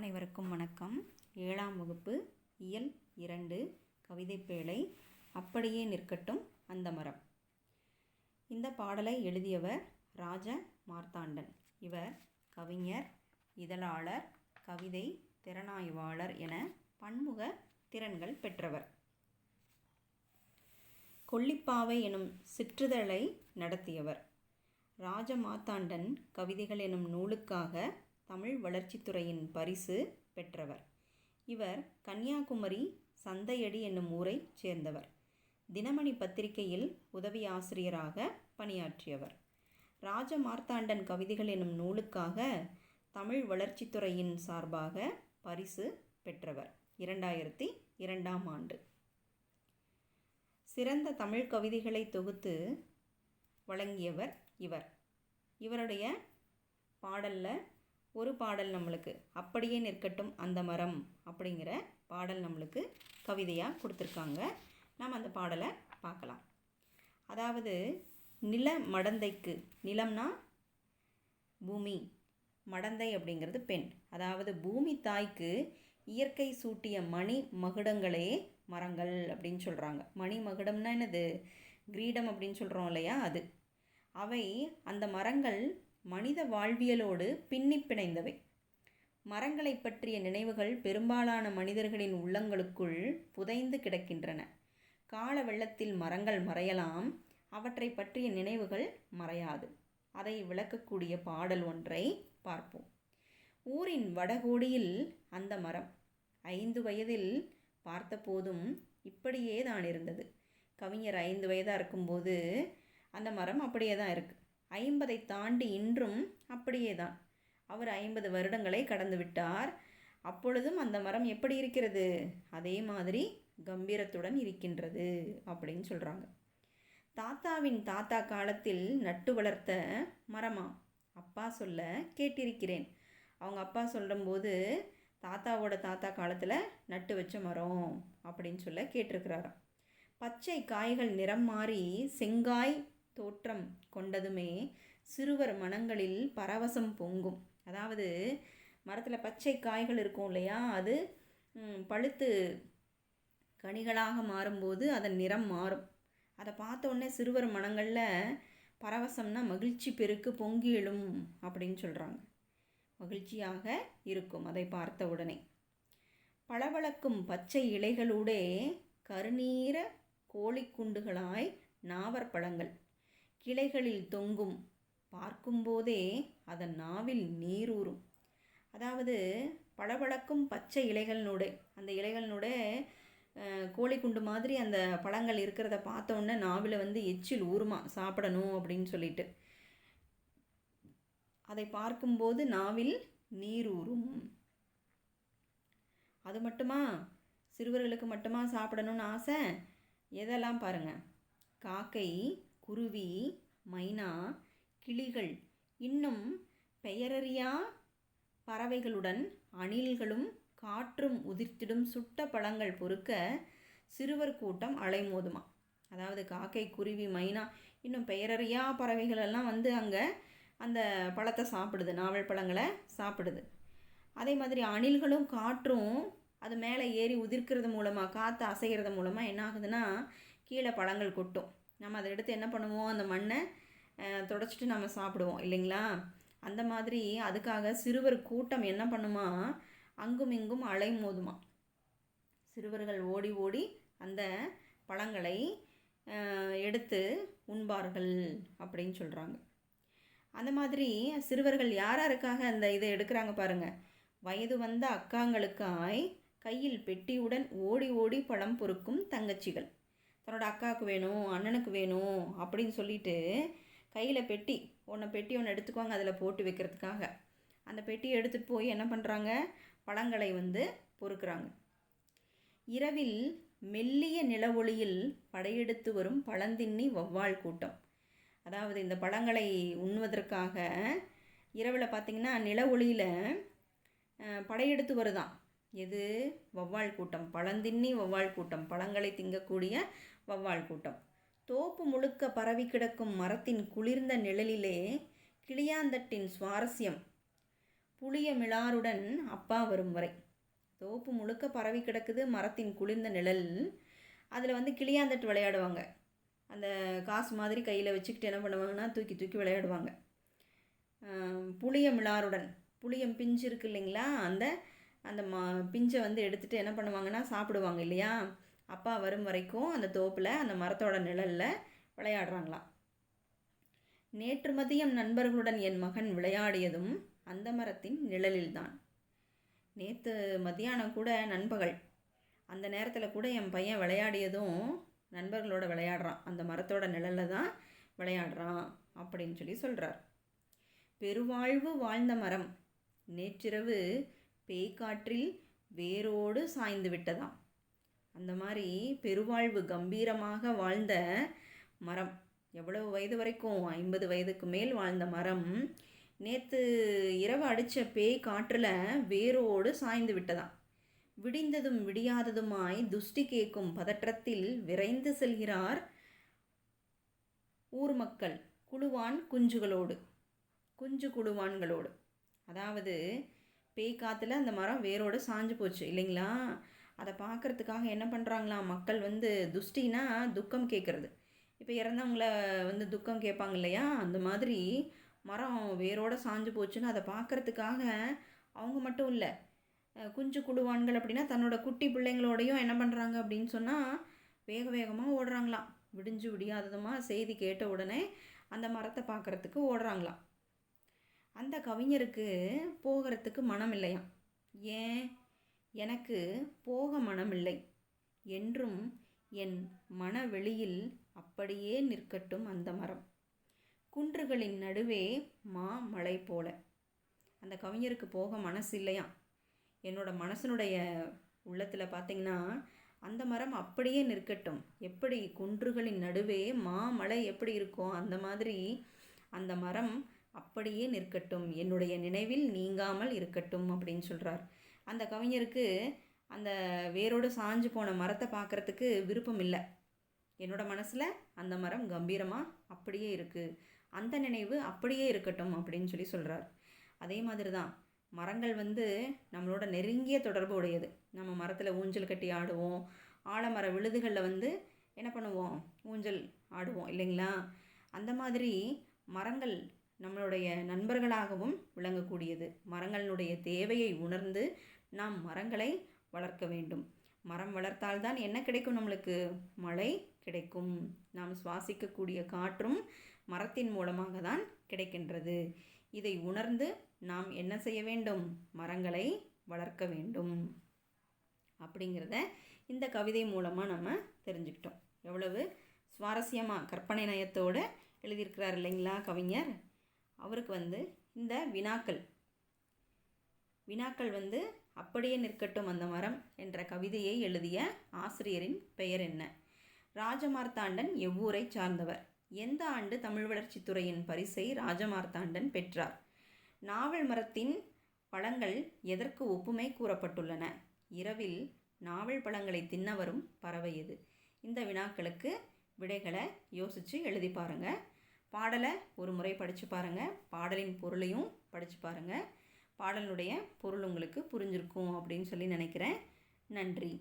அனைவருக்கும் வணக்கம். 7ஆம் வகுப்பு இயல் 2 கவிதைப்பேழை அப்படியே நிற்கட்டும் அந்த மரம். இந்த பாடலை எழுதியவர் ராஜ மார்த்தாண்டன். இவர் கவிஞர், இதழாளர், கவிதை திறனாய்வாளர் என பன்முக திறன்கள் பெற்றவர். கொல்லிப்பாவை எனும் சிற்றிதழை நடத்தியவர். ராஜ மார்த்தாண்டன் கவிதைகள் எனும் நூலுக்காக தமிழ் வளர்ச்சித்துறையின் பரிசு பெற்றவர். இவர் கன்னியாகுமரி சந்தையடி என்னும் ஊரைச் சேர்ந்தவர். தினமணி பத்திரிகையில் உதவி ஆசிரியராக பணியாற்றியவர். ராஜ மார்த்தாண்டன் கவிதைகள் எனும் நூலுக்காக தமிழ் வளர்ச்சித்துறையின் சார்பாக பரிசு பெற்றவர் 2002ஆம் ஆண்டு. சிறந்த தமிழ் கவிதைகளை தொகுத்து வழங்கியவர் இவர். இவருடைய பாடலில் ஒரு பாடல் நம்மளுக்கு அப்படியே நிற்கட்டும் அந்த மரம் அப்படிங்கிற பாடல் நம்மளுக்கு கவிதையாக கொடுத்துருக்காங்க. நாம் அந்த பாடலை பார்க்கலாம். அதாவது, நில மடந்தைக்கு, நிலம்னா பூமி, மடந்தை அப்படிங்கிறது பெண். அதாவது பூமி தாய்க்கு இயற்கை சூட்டிய மணி மகுடங்களே மரங்கள் அப்படின்னு சொல்கிறாங்க. மணி மகுடம்னா என்னது? கிரீடம் அப்படின்னு சொல்கிறோம் இல்லையா, அது. அவை, அந்த மரங்கள் மனித வாழ்வியலோடு பின்னி பிணைந்தவை. மரங்களை பற்றிய நினைவுகள் பெரும்பாலான மனிதர்களின் உள்ளங்களுக்குள் புதைந்து கிடக்கின்றன. கால வெள்ளத்தில் மரங்கள் மறையலாம், அவற்றை பற்றிய நினைவுகள் மறையாது. அதை விளக்கக்கூடிய பாடல் ஒன்றை பார்ப்போம். ஊரின் வடகோடியில் அந்த மரம் 5 வயதில் பார்த்தபோதும் இப்படியே தான் இருந்தது. கவிஞர் 5 வயதாக இருக்கும்போது அந்த மரம் அப்படியே தான் இருக்குது. 50ஐ தாண்டி இன்றும் அப்படியே தான். அவர் 50 வருடங்களை கடந்து விட்டார். அப்பொழுதும் அந்த மரம் எப்படி இருக்கிறது? அதே மாதிரி கம்பீரத்துடன் இருக்கின்றது அப்படின்னு சொல்கிறாங்க. தாத்தாவின் தாத்தா காலத்தில் நட்டு வளர்த்த மரமா? அப்பா சொல்ல கேட்டிருக்கிறேன். அவங்க அப்பா சொல்லும்போது தாத்தாவோட தாத்தா காலத்தில் நட்டு வச்ச மரம் அப்படின்னு சொல்ல கேட்டிருக்கிறாராம். பச்சை காய்கள் நிறம் மாறி செங்காய் தோற்றம் கொண்டதுமே சிறுவர் மனங்களில் பரவசம் பொங்கும். அதாவது மரத்தில் பச்சை காய்கள் இருக்கும் இல்லையா, அது பழுத்து கனிகளாக மாறும்போது அதன் நிறம் மாறும். அதை பார்த்த உடனே சிறுவர் மனங்களில் பரவசம்னா மகிழ்ச்சி பெருக்கு பொங்கி எழும் அப்படின்னு சொல்கிறாங்க. மகிழ்ச்சியாக இருக்கும் அதை பார்த்த உடனே. பளபளக்கும் பச்சை இலைகளூடே கருநீர கோழிக்குண்டுகளாய் நாவற்பழங்கள் கிளைகளில் தொங்கும், பார்க்கும்போதே அதன் நாவில் நீரூறும். அதாவது பளபளக்கும் பச்சை இலைகளினோட, அந்த இலைகளினோட கோழிக்குண்டு மாதிரி அந்த பழங்கள் இருக்கிறத பார்த்தோன்னே நாவில் எச்சில் ஊறுமா, சாப்பிடணும் அப்படின்னு சொல்லிட்டு. அதை பார்க்கும்போது நாவில் நீரூறும். அது மட்டுமா, சிறுவர்களுக்கு மட்டுமா சாப்பிடணும்னு ஆசை? எதெல்லாம் பாருங்கள். காக்கை, குருவி, மைனா, கிளிகள், இன்னும் பெயரறியா பறவைகளுடன் அணில்களும் காற்றும் உதிர்த்திடும் சுட்ட பழங்கள் பொறுக்க சிறுவர் கூட்டம் அலைமோதுமா. அதாவது காக்கை, குருவி, மைனா, இன்னும் பெயரறியா பறவைகளெல்லாம் அங்கே அந்த பழத்தை சாப்பிடுது, நாவல் பழங்களை சாப்பிடுது. அதே மாதிரி அணில்களும் காற்றும் அது மேலே ஏறி உதிர்க்கிறது மூலமாக, காற்று அசைகிறது மூலமாக என்ன ஆகுதுன்னா கீழே பழங்கள் கொட்டும். நம்ம அதை எடுத்து என்ன பண்ணுவோம், அந்த மண்ணை தொடச்சிட்டு நம்ம சாப்பிடுவோம் இல்லைங்களா. அந்த மாதிரி அதுக்காக சிறுவர் கூட்டம் என்ன பண்ணுமா, அங்கும் இங்கும் அலைமோதுமா. சிறுவர்கள் ஓடி ஓடி அந்த பழங்களை எடுத்து உண்பார்கள் அப்படின்னு சொல்கிறாங்க. அந்த மாதிரி சிறுவர்கள் யாராருக்காக அந்த இதை எடுக்கிறாங்க பாருங்கள். வயது வந்த அக்காங்களுக்காய் கையில் பெட்டியுடன் ஓடி ஓடி பழம் பொறுக்கும் தங்கச்சிகள். தன்னோட அக்காவுக்கு வேணும், அண்ணனுக்கு வேணும் அப்படின்னு சொல்லிட்டு கையில் பெட்டி ஒன்று எடுத்துக்குவாங்க, அதில் போட்டு வைக்கிறதுக்காக. அந்த பெட்டியை எடுத்துகிட்டு போய் என்ன பண்ணுறாங்க, பழங்களை பொறுக்கிறாங்க. இரவில் மெல்லிய நில ஒளியில் படையெடுத்து வரும் பழந்தின்னி வௌவால் கூட்டம். அதாவது இந்த பழங்களை உண்ணுவதற்காக இரவில் பார்த்திங்கன்னா நில ஒளியில் படையெடுத்து வருதான். எது? வௌவால் கூட்டம், பழந்தின்னி வௌவால் கூட்டம், பழங்களை திங்கக்கூடிய வௌவால் கூட்டம். தோப்பு முழுக்க பரவி கிடக்கும் மரத்தின் குளிர்ந்த நிழலிலே கிளியாந்தட்டின் சுவாரஸ்யம் புளிய மிளாருடன் அப்பா வரும் வரை. தோப்பு முழுக்க பரவி கிடக்குது மரத்தின் குளிர்ந்த நிழல். அதில் வந்து கிளியாந்தட்டு விளையாடுவாங்க. அந்த காசு மாதிரி கையில் வச்சுக்கிட்டு என்ன பண்ணுவாங்கன்னா தூக்கி தூக்கி விளையாடுவாங்க. புளிய மிளாருடன், புளியம் பிஞ்சு இருக்கு இல்லைங்களா, அந்த அந்த பிஞ்சை வந்து எடுத்துகிட்டு என்ன பண்ணுவாங்கன்னா சாப்பிடுவாங்க இல்லையா. அப்பா வரும் வரைக்கும் அந்த தோப்பில் அந்த மரத்தோட நிழலில் விளையாடுறாங்களாம். நேற்று மதியம் நண்பர்களுடன் என் மகன் விளையாடியதும் அந்த மரத்தின் நிழலில்தான். நேற்று மத்தியானம் கூட நண்பகல் அந்த நேரத்தில் கூட என் பையன் விளையாடியதும் நண்பர்களோட விளையாடுறான், அந்த மரத்தோட நிழலில் தான் விளையாடுறான் அப்படின்னு சொல்லி சொல்கிறார். பெருவாழ்வு வாழ்ந்த மரம் நேற்றிரவு பேய்காற்றில் வேரோடு சாய்ந்து விட்டதாம். அந்த மாதிரி பெருவாழ்வு கம்பீரமாக வாழ்ந்த மரம், எவ்வளவு வயது வரைக்கும் 50 வயதுக்கு மேல் வாழ்ந்த மரம் நேற்று இரவு அடித்த பேய் காற்றில் வேரோடு சாய்ந்து விட்டதாம். விடிந்ததும் விடியாததுமாய் துஷ்டி கேட்கும் பதற்றத்தில் விரைந்து செல்கிறார் ஊர் மக்கள் குழுவான் குஞ்சுகளோடு, குஞ்சு குழுவான்களோடு. அதாவது பேய் காற்றுல அந்த மரம் வேரோடு சாஞ்சு போச்சு இல்லைங்களா. அதை பார்க்குறதுக்காக என்ன பண்ணுறாங்களாம் மக்கள் வந்து, துஷ்டினா துக்கம் கேட்குறது, இப்போ இறந்தவங்கள வந்து துக்கம் கேட்பாங்க இல்லையா, அந்த மாதிரி மரம் வேரோடு சாஞ்சு போச்சுன்னு அதை பார்க்குறதுக்காக அவங்க மட்டும் இல்லை, குஞ்சு குழுவான்கள் அப்படின்னா தன்னோட குட்டி பிள்ளைங்களோடையும் என்ன பண்ணுறாங்க அப்படின்னு சொன்னால் வேக வேகமாக ஓடுறாங்களாம். விடிஞ்சு விடியாததுமா செய்தி கேட்ட உடனே அந்த மரத்தை பார்க்குறதுக்கு ஓடுறாங்களாம். அந்த கவிஞருக்கு போகிறதுக்கு மனம் இல்லையாம். ஏன்? எனக்கு போக மனமில்லை என்றும் என் மனவெளியில் அப்படியே நிற்கட்டும் அந்த மரம், குன்றுகளின் நடுவே மலை போல. அந்த கவிஞருக்கு போக மனசு இல்லையாம். என்னோட மனசனுடைய உள்ளத்தில் பார்த்திங்கன்னா அந்த மரம் அப்படியே நிற்கட்டும். எப்படி குன்றுகளின் நடுவே மலை எப்படி இருக்கும் அந்த மாதிரி அந்த மரம் அப்படியே நிற்கட்டும், என்னுடைய நினைவில் நீங்காமல் இருக்கட்டும் அப்படின்னு சொல்கிறார். அந்த கவிஞருக்கு அந்த வேரோடு சாஞ்சு போன மரத்தை பார்க்குறதுக்கு விருப்பம் இல்லை. என்னோட மனசில் அந்த மரம் கம்பீரமாக அப்படியே இருக்குது, அந்த நினைவு அப்படியே இருக்கட்டும் அப்படின்னு சொல்லி சொல்கிறார். அதே மாதிரி தான் மரங்கள் வந்து நம்மளோட நெருங்கிய தொடர்பு உடையது. நம்ம மரத்தில் ஊஞ்சல் கட்டி ஆடுவோம், ஆலமர விழுதுகளில் வந்து என்ன பண்ணுவோம், ஊஞ்சல் ஆடுவோம் இல்லைங்களா. அந்த மாதிரி மரங்கள் நம்மளுடைய நண்பர்களாகவும் விளங்கக்கூடியது. மரங்களுடைய தேவையை உணர்ந்து நாம் மரங்களை வளர்க்க வேண்டும். மரம் வளர்த்தால்தான் என்ன கிடைக்கும், நம்மளுக்கு மழை கிடைக்கும். நாம் சுவாசிக்கக்கூடிய காற்றும் மரத்தின் மூலமாக தான் கிடைக்கின்றது. இதை உணர்ந்து நாம் என்ன செய்ய வேண்டும், மரங்களை வளர்க்க வேண்டும் அப்படிங்கிறத இந்த கவிதை மூலமாக நம்ம தெரிஞ்சுக்கிட்டோம். எவ்வளவு சுவாரஸ்யமாக கற்பனை நயத்தோடு எழுதியிருக்கிறார் இல்லைங்களா கவிஞர். அவருக்கு வந்து இந்த வினாக்கள் வந்து அப்படியே நிற்கட்டும் அந்த மரம் என்ற கவிதையை எழுதிய ஆசிரியரின் பெயர் என்ன? ராஜமார்த்தாண்டன் எவ்வூரை சார்ந்தவர்? எந்த ஆண்டு தமிழ் வளர்ச்சித்துறையின் பரிசை ராஜமார்த்தாண்டன் பெற்றார்? நாவல் மரத்தின் பழங்கள் எதற்கு ஒப்புமை கூறப்பட்டுள்ளன? இரவில் நாவல் பழங்களை தின்ன வரும் பறவை எது? இந்த வினாக்களுக்கு விடைகளை யோசித்து எழுதி பாருங்கள். பாடலை ஒரு முறை படித்து பாருங்கள், பாடலின் பொருளையும் படித்து பாருங்கள். பாடலுடைய பொருள் உங்களுக்கு புரிஞ்சிருக்கும் அப்படின்னு சொல்லி நினைக்கிறேன். நன்றி.